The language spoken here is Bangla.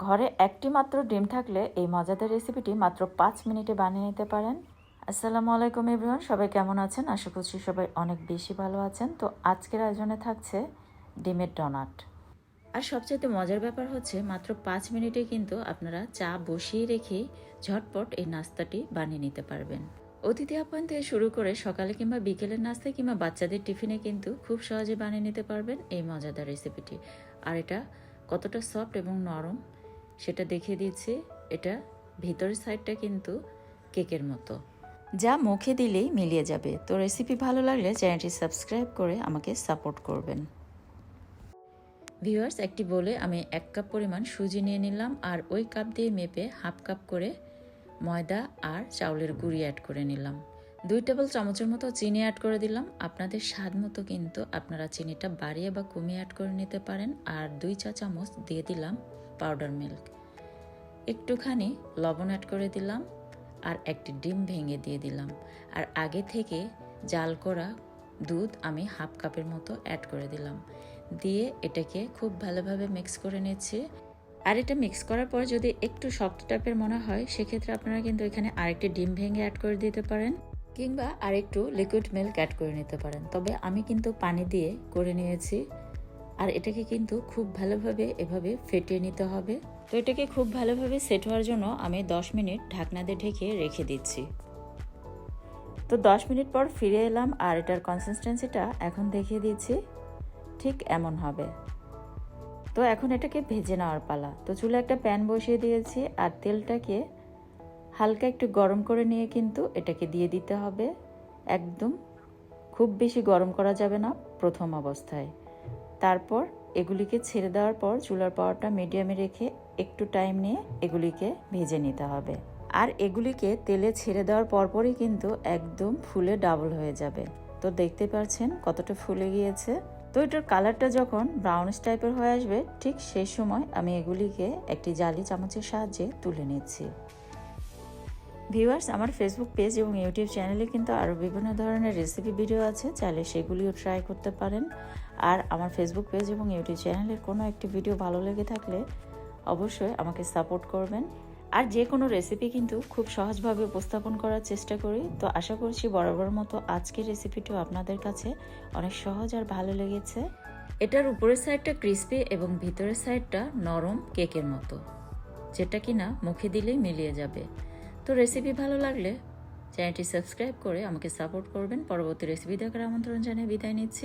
ঘরে একটি মাত্র ডিম থাকলে এই মজাদার রেসিপিটি মাত্র 5 মিনিটে বানিয়ে নিতে পারেন। আসসালামু আলাইকুম এভরিওয়ান, সবাই কেমন আছেন? আশা করছি সবাই অনেক বেশি ভালো আছেন। তো আজকের আয়োজনে থাকছে ডিমের ডোনাট। আর সবচেয়ে মজার ব্যাপার হচ্ছে মাত্র 5 মিনিটে কিন্তু আপনারা চা বসিয়ে রেখে ঝটপট এই নাস্তাটি বানিয়ে নিতে পারবেন। অতিথি আপ্যায়ন থেকে শুরু করে সকালে কিংবা বিকেলের নাস্তায় কিংবা বাচ্চাদের টিফিনে কিন্তু খুব সহজে বানিয়ে নিতে পারবেন এই মজাদার রেসিপিটি। আর এটা কতটা সফট এবং নরম সেটা দেখিয়ে দিচ্ছি। এটা ভিতরের সাইডটা কিন্তু কেকের মতো, যা মুখে দিলেই মিলিয়ে যাবে। তো রেসিপি ভালো লাগলে চ্যানেলটি সাবস্ক্রাইব করে আমাকে সাপোর্ট করবেন। ভিউয়ার্স, একটি বলে আমি 1 কাপ পরিমাণ সুজি নিয়ে নিলাম, আর ওই কাপ দিয়ে মেপে হাফ কাপ করে ময়দা আর চাউলের গুঁড়ি অ্যাড করে নিলাম। 2 টেবিল চামচের মতো চিনি অ্যাড করে দিলাম। আপনাদের স্বাদ মতো কিন্তু আপনারা চিনিটা বাড়িয়ে বা কমিয়ে অ্যাড করে নিতে পারেন। আর 2 চা চামচ দিয়ে দিলাম পাউডার মিল্ক, একটুখানি লবণ অ্যাড করে দিলাম, আর একটি ডিম ভেঙে দিয়ে দিলাম। আর আগে থেকে জাল করা দুধ আমি হাফ কাপের মতো অ্যাড করে দিলাম। দিয়ে এটাকে খুব ভালোভাবে মিক্স করে নিচ্ছি। আর এটা মিক্স করার পর যদি একটু শক্ত টাইপের মনে হয়, সেক্ষেত্রে আপনারা কিন্তু এখানে আরেকটি ডিম ভেঙে অ্যাড করে দিতে পারেন, কিংবা আরেকটু লিকুইড মিল্ক অ্যাড করে নিতে পারেন। তবে আমি কিন্তু পানি দিয়ে করে নিয়েছি। আর এটাকে কিন্তু খুব ভালোভাবে এভাবে ফেটিয়ে নিতে হবে। তো এটাকে খুব ভালোভাবে সেট হওয়ার জন্য আমি 10 মিনিট ঢাকনা দিয়ে ঢেকে রেখে দিচ্ছি। তো 10 মিনিট পর ফিরে এলাম, আর এটার কনসিস্টেন্সিটা এখন দেখিয়ে দিচ্ছি। ঠিক এমন হবে। তো এখন এটাকে ভেজে নেওয়ার পালা। তো চুলে একটা প্যান বসিয়ে দিয়েছি, আর তেলটাকে হালকা একটু গরম করে নিয়ে কিন্তু এটাকে দিয়ে দিতে হবে। একদম খুব বেশি গরম করা যাবে না প্রথম অবস্থায়। তারপর এগুলিকে ছেড়ে দেওয়ার পর চুলার পাওয়ারটা মিডিয়ামে রেখে একটু টাইম নিয়ে এগুলিকে ভেজে নিতে হবে। আর এগুলিকে তেলে ছেড়ে দেওয়ার পরপরই কিন্তু একদম ফুলে ডাবল হয়ে যাবে। তো দেখতে পাচ্ছেন কতটা ফুলে গিয়েছে। তো এটার কালারটা যখন ব্রাউনিশ টাইপের হয়ে আসবে, ঠিক সেই সময় আমি এগুলিকে একটি জালি চামচের সাহায্যে তুলে নিচ্ছি। ভিউয়ার্স, আমার ফেসবুক পেজ এবং ইউটিউব চ্যানেলে কিন্তু আরও বিভিন্ন ধরনের রেসিপি ভিডিও আছে, চাইলে সেগুলিও ট্রাই করতে পারেন। আর আমার ফেসবুক পেজ এবং ইউটিউব চ্যানেলের কোনো একটি ভিডিও ভালো লেগে থাকলে অবশ্যই আমাকে সাপোর্ট করবেন। আর যে কোনো রেসিপি কিন্তু খুব সহজভাবে উপস্থাপন করার চেষ্টা করি। তো আশা করছি বরাবর মতো আজকের রেসিপিটিও আপনাদের কাছে অনেক সহজ আর ভালো লেগেছে। এটার উপরের সাইডটা ক্রিস্পি এবং ভিতরের সাইডটা নরম কেকের মতো, যেটা কিনা মুখে দিলেই মিলিয়ে যাবে। তো রেসিপি ভালো লাগলে চ্যানেলটি সাবস্ক্রাইব করে আমাকে সাপোর্ট করবেন। পরবর্তী রেসিপি দেখার আমন্ত্রণ জানিয়ে বিদায় নিচ্ছি।